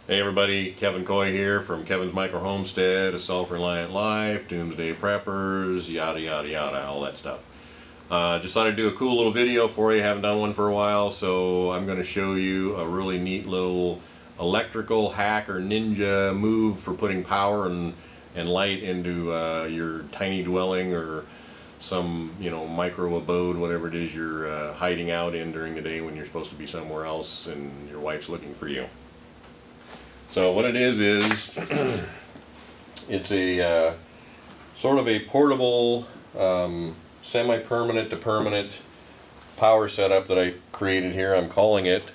Hey everybody, Kevin Coy here from Kevin's Micro Homestead, A Self-Reliant Life, Doomsday Preppers, yada yada yada, all that stuff. Just thought I'd do a cool little video for you. Haven't done one for a while, so I'm going to show you a really neat little electrical hack or ninja move for putting power and light into your tiny dwelling or some, micro abode, whatever it is you're hiding out in during the day when you're supposed to be somewhere else and your wife's looking for you. So what it is it's a sort of a portable, semi-permanent to permanent power setup that I created here. I'm calling it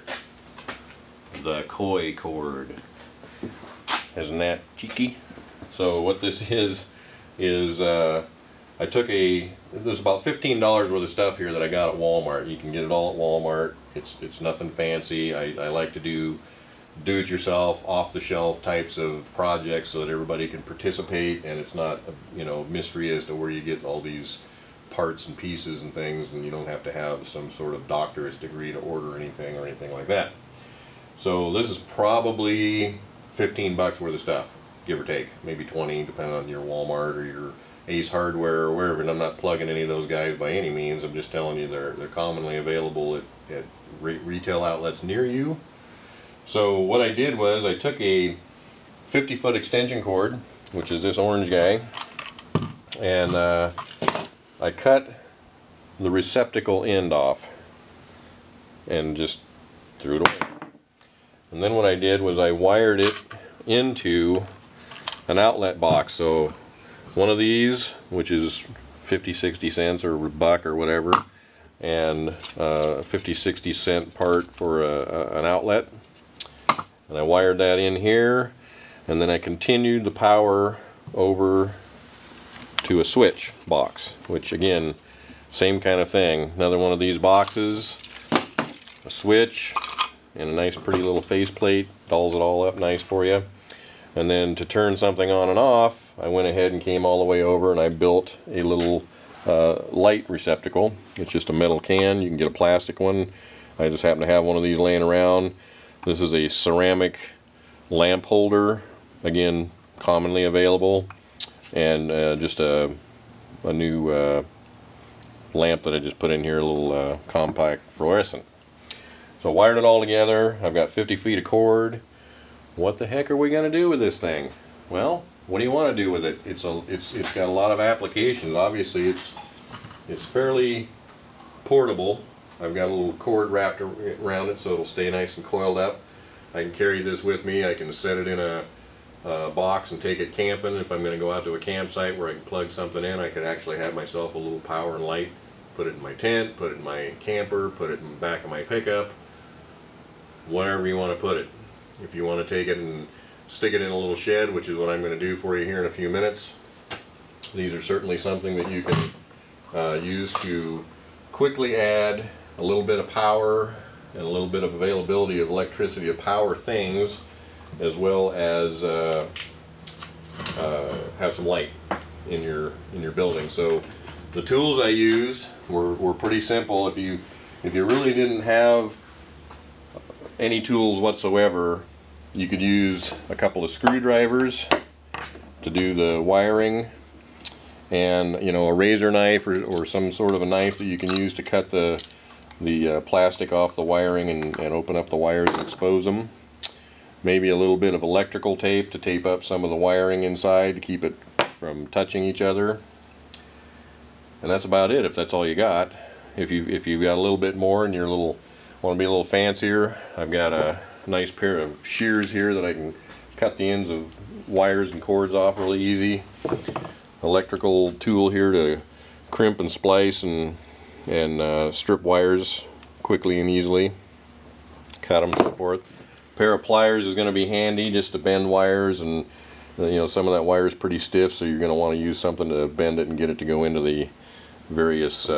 the Koi cord. Isn't that cheeky? So what this is I took there's about $15 worth of stuff here that I got at Walmart. You can get it all at Walmart. It's nothing fancy. I like to do it-yourself, off-the-shelf types of projects so that everybody can participate, and it's not mystery as to where you get all these parts and pieces and things, and you don't have to have some sort of doctorate degree to order anything or anything like that. So this is probably 15 bucks worth of stuff, give or take, maybe 20 depending on your Walmart or your Ace Hardware or wherever. And I'm not plugging any of those guys by any means. I'm just telling you they're commonly available at retail outlets near you. So what I did was I took a 50-foot extension cord, which is this orange guy, and I cut the receptacle end off and just threw it away. And then what I did was I wired it into an outlet box. So one of these, which is 50-60 cents or a buck or whatever, and a 50-60 cent part for an outlet. And I wired that in here, and then I continued the power over to a switch box, which again, same kind of thing. Another one of these boxes, a switch, and a nice pretty little faceplate, dolls it all up nice for you. And then to turn something on and off, I went ahead and came all the way over and I built a little light receptacle. It's just a metal can. You can get a plastic one. I just happen to have one of these laying around. This is a ceramic lamp holder, again commonly available, and just a new lamp that I just put in here, a little compact fluorescent. So I wired it all together. I've got 50 feet of cord. What the heck are we going to do with this thing? Well, what do you want to do with it? It's got a lot of applications. Obviously it's fairly portable. I've got a little cord wrapped around it so it'll stay nice and coiled up. I can carry this with me. I can set it in a box and take it camping. If I'm going to go out to a campsite where I can plug something in, I could actually have myself a little power and light. Put it in my tent, put it in my camper, put it in the back of my pickup, wherever you want to put it. If you want to take it and stick it in a little shed, which is what I'm going to do for you here in a few minutes, these are certainly something that you can use to quickly add a little bit of power and a little bit of availability of electricity to power things, as well as have some light in your building. So the tools I used were pretty simple. If you really didn't have any tools whatsoever, you could use a couple of screwdrivers to do the wiring, and a razor knife or some sort of a knife that you can use to cut the plastic off the wiring and open up the wires and expose them. Maybe a little bit of electrical tape to tape up some of the wiring inside to keep it from touching each other. And that's about it if that's all you got. If you've got a little bit more and want to be a little fancier, I've got a nice pair of shears here that I can cut the ends of wires and cords off really easy. Electrical tool here to crimp and splice and strip wires quickly and easily, cut them and so forth. A pair of pliers is going to be handy just to bend wires, and some of that wire is pretty stiff, so you're going to want to use something to bend it and get it to go into the various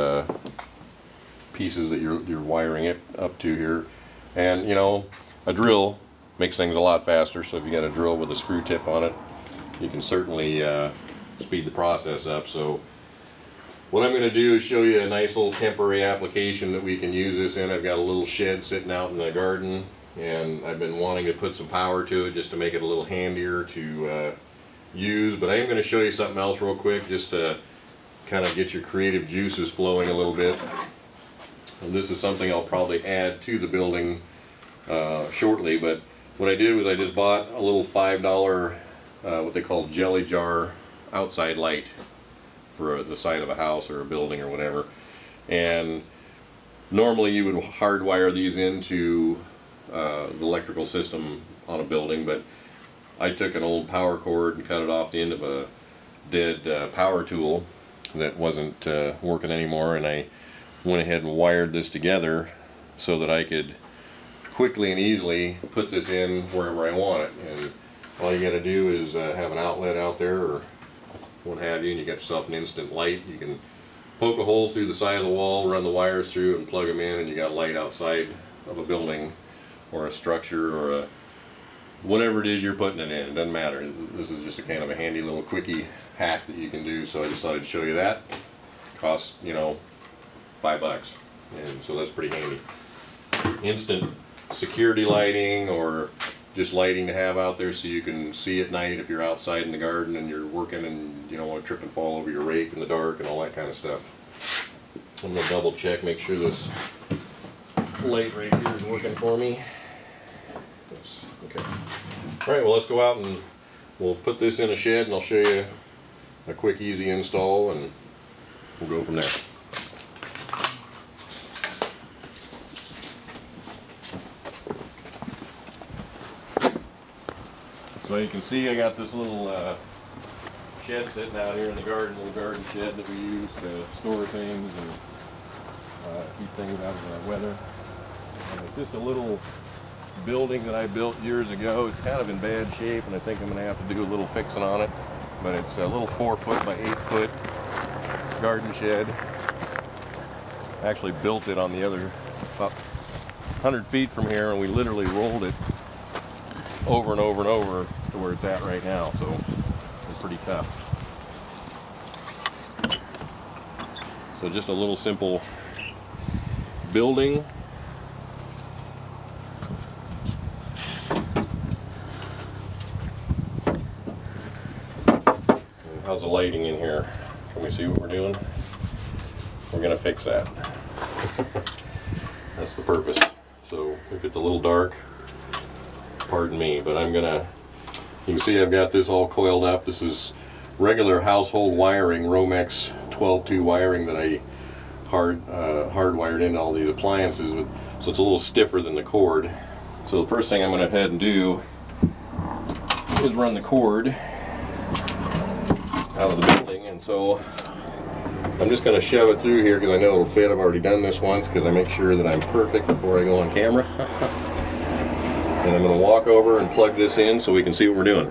pieces that you're wiring it up to here. And a drill makes things a lot faster, so if you got a drill with a screw tip on it, you can certainly speed the process up. So what I'm going to do is show you a nice little temporary application that we can use this in. I've got a little shed sitting out in the garden and I've been wanting to put some power to it just to make it a little handier to use. But I am going to show you something else real quick just to kind of get your creative juices flowing a little bit. And this is something I'll probably add to the building shortly, but what I did was I just bought a little $5 what they call jelly jar outside light for the side of a house or a building or whatever. And normally you would hardwire these into the electrical system on a building, but I took an old power cord and cut it off the end of a dead power tool that wasn't working anymore, and I went ahead and wired this together so that I could quickly and easily put this in wherever I want it. And all you got to do is have an outlet out there or what have you, and you got yourself an instant light. You can poke a hole through the side of the wall, run the wires through, and plug them in, and you got light outside of a building or a structure or a whatever it is you're putting it in. It doesn't matter. This is just a kind of a handy little quickie hack that you can do, so I just thought I'd show you that. Costs, you know, $5, and so that's pretty handy. Instant security lighting, or just lighting to have out there so you can see at night if you're outside in the garden and you're working and you don't want to trip and fall over your rake in the dark and all that kind of stuff. I'm going to double check, make sure this light right here is working for me. Yes, okay. Alright, well, let's go out and we'll put this in a shed and I'll show you a quick easy install and we'll go from there. So you can see I got this little shed sitting out here in the garden, little garden shed that we use to store things and keep things out of the weather. And it's just a little building that I built years ago. It's kind of in bad shape and I think I'm going to have to do a little fixing on it. But it's a little 4-foot by 8-foot garden shed. I actually built it on the other, about 100 feet from here, and we literally rolled it over and over and over to where it's at right now, so it's pretty tough. So just a little simple building. How's the lighting in here? Can we see what we're doing? We're going to fix that. That's the purpose. So if it's a little dark, pardon me, but I'm gonna, you can see I've got this all coiled up. This is regular household wiring, Romex 12-2 wiring that I hardwired into all these appliances, so it's a little stiffer than the cord. So the first thing I'm gonna head and do is run the cord out of the building, and so I'm just gonna shove it through here because I know it'll fit. I've already done this once because I make sure that I'm perfect before I go on camera. And I'm going to walk over and plug this in so we can see what we're doing.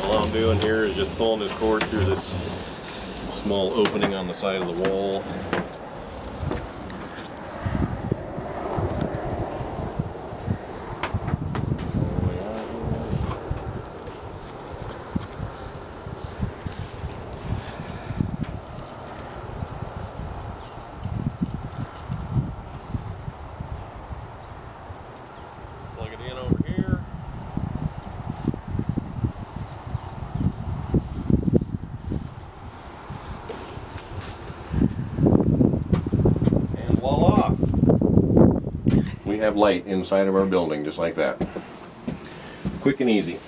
All I'm doing here is just pulling this cord through this small opening on the side of the wall. We have light inside of our building just like that. Quick and easy.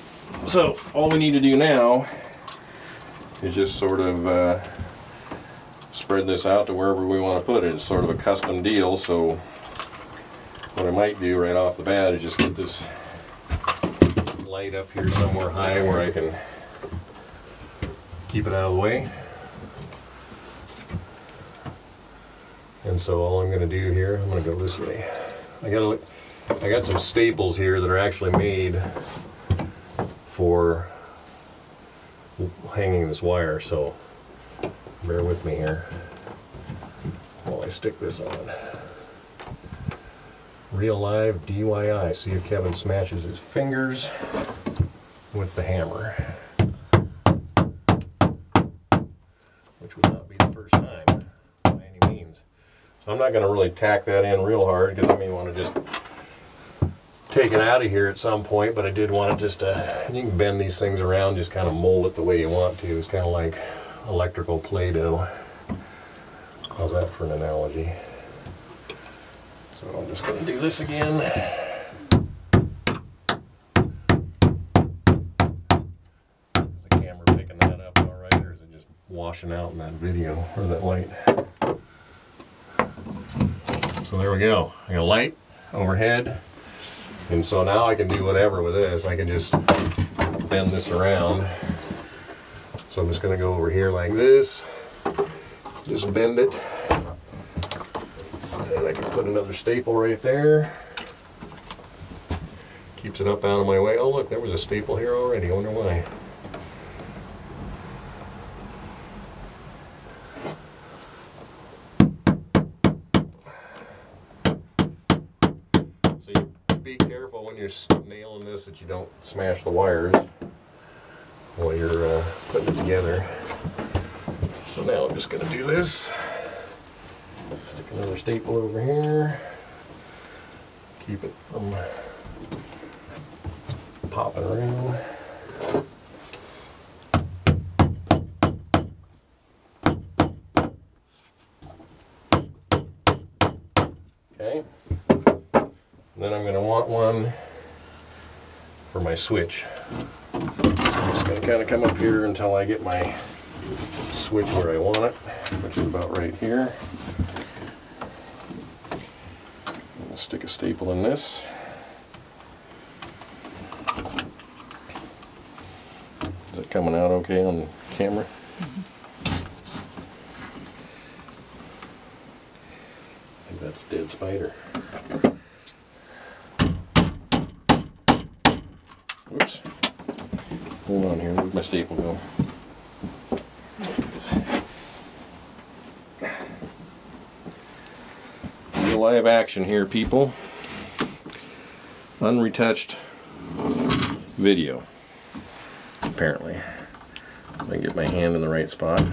So all we need to do now is just sort of spread this out to wherever we want to put it. It's sort of a custom deal, so what I might do right off the bat is just get this light up here somewhere high where I can keep it out of the way. And so all I'm going to do here, I'm going to go this way. I got some staples here that are actually made for hanging this wire, so bear with me here while I stick this on. Real live DIY. See if Kevin smashes his fingers with the hammer, which would not be the first time. So I'm not going to really tack that in real hard because I may want to just take it out of here at some point, but I did want to just, you can bend these things around, just kind of mold it the way you want to. It's kind of like electrical Play-Doh. How's that for an analogy? So I'm just going to do this again. Is the camera picking that up all right, or is it just washing out in that video, or that light? So there we go. I got a light overhead. And so now I can do whatever with this. I can just bend this around. So I'm just going to go over here like this. Just bend it. And I can put another staple right there. Keeps it up out of my way. Oh look, there was a staple here already. I wonder why. Be careful when you're nailing this that you don't smash the wires while you're putting it together. So now I'm just going to do this. Stick another staple over here. Keep it from popping around. Okay. Then I'm going to want one for my switch. So I'm just going to kind of come up here until I get my switch where I want it, which is about right here. I'll stick a staple in this. Is it coming out okay on camera? I think that's a dead spider. Oops. Hold on here, where'd my staple go? Real live action here, people. Unretouched video, apparently. Let me get my hand in the right spot.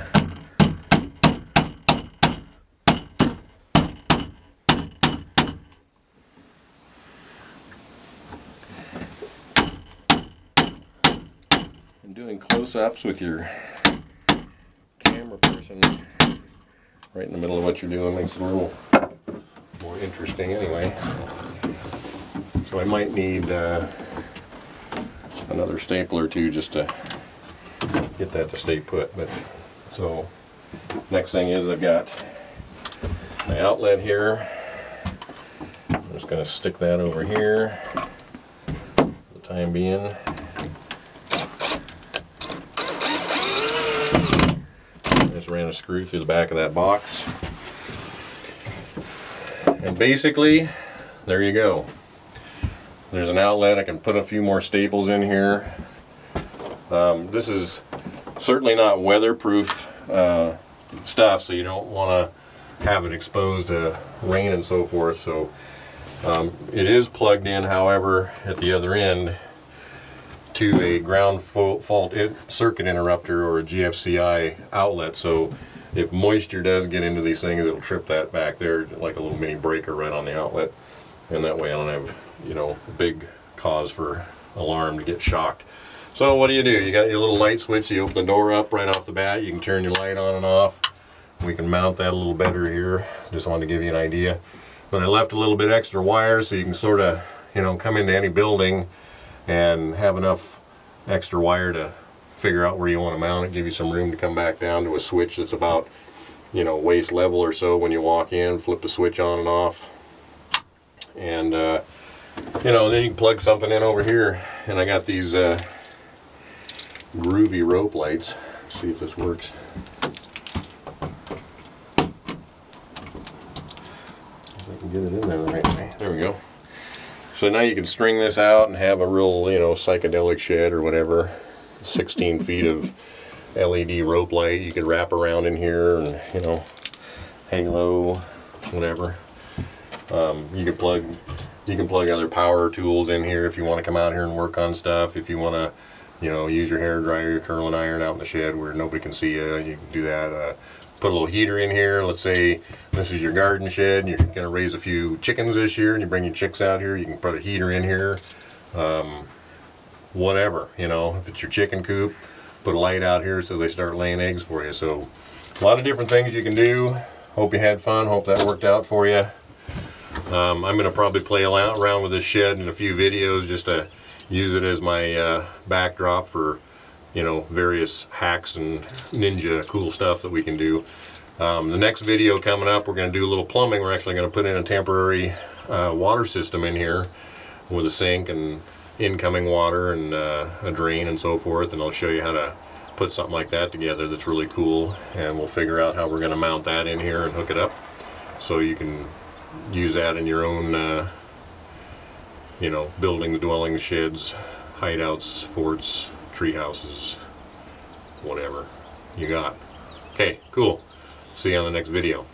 Doing close-ups with your camera person right in the middle of what you're doing makes it a little more interesting anyway. So I might need another staple or two just to get that to stay put. But so next thing is I've got my outlet here. I'm just going to stick that over here for the time being. Just ran a screw through the back of that box. And basically, there you go. There's an outlet. I can put a few more staples in here. This is certainly not weatherproof stuff, so you don't want to have it exposed to rain and so forth. So it is plugged in, however, at the other end to a ground fault circuit interrupter or a GFCI outlet. So if moisture does get into these things, it'll trip that back there like a little mini breaker right on the outlet. And that way I don't have, you know, a big cause for alarm to get shocked. So what do? You got your little light switch, you open the door up right off the bat, you can turn your light on and off. We can mount that a little better here. Just wanted to give you an idea. But I left a little bit extra wire so you can sort of, you know, come into any building and have enough extra wire to figure out where you want to mount it, give you some room to come back down to a switch that's about, you know, waist level or so when you walk in, flip the switch on and off. And you know, then you can plug something in over here. And I got these groovy rope lights. Let's see if this works. If I can get it in there the right way. There we go. So now you can string this out and have a real, you know, psychedelic shed or whatever. 16 feet of LED rope light you could wrap around in here, and, you know, halo, whatever. You can plug other power tools in here if you want to come out here and work on stuff. If you want to, you know, use your hair dryer, your curling iron out in the shed where nobody can see you, you can do that. put a little heater in here. Let's say this is your garden shed and you're going to raise a few chickens this year and you bring your chicks out here, you can put a heater in here. Whatever, you know, if it's your chicken coop, put a light out here so they start laying eggs for you. So a lot of different things you can do. Hope you had fun. Hope that worked out for you. I'm going to probably play around with this shed in a few videos just to use it as my backdrop for, you know, various hacks and ninja cool stuff that we can do. The next video coming up, we're going to do a little plumbing. We're actually going to put in a temporary water system in here with a sink and incoming water and a drain and so forth, and I'll show you how to put something like that together that's really cool, and we'll figure out how we're going to mount that in here and hook it up so you can use that in your own you know, buildings, dwellings, sheds, hideouts, forts, tree houses, whatever you got. Okay, cool. See you on the next video.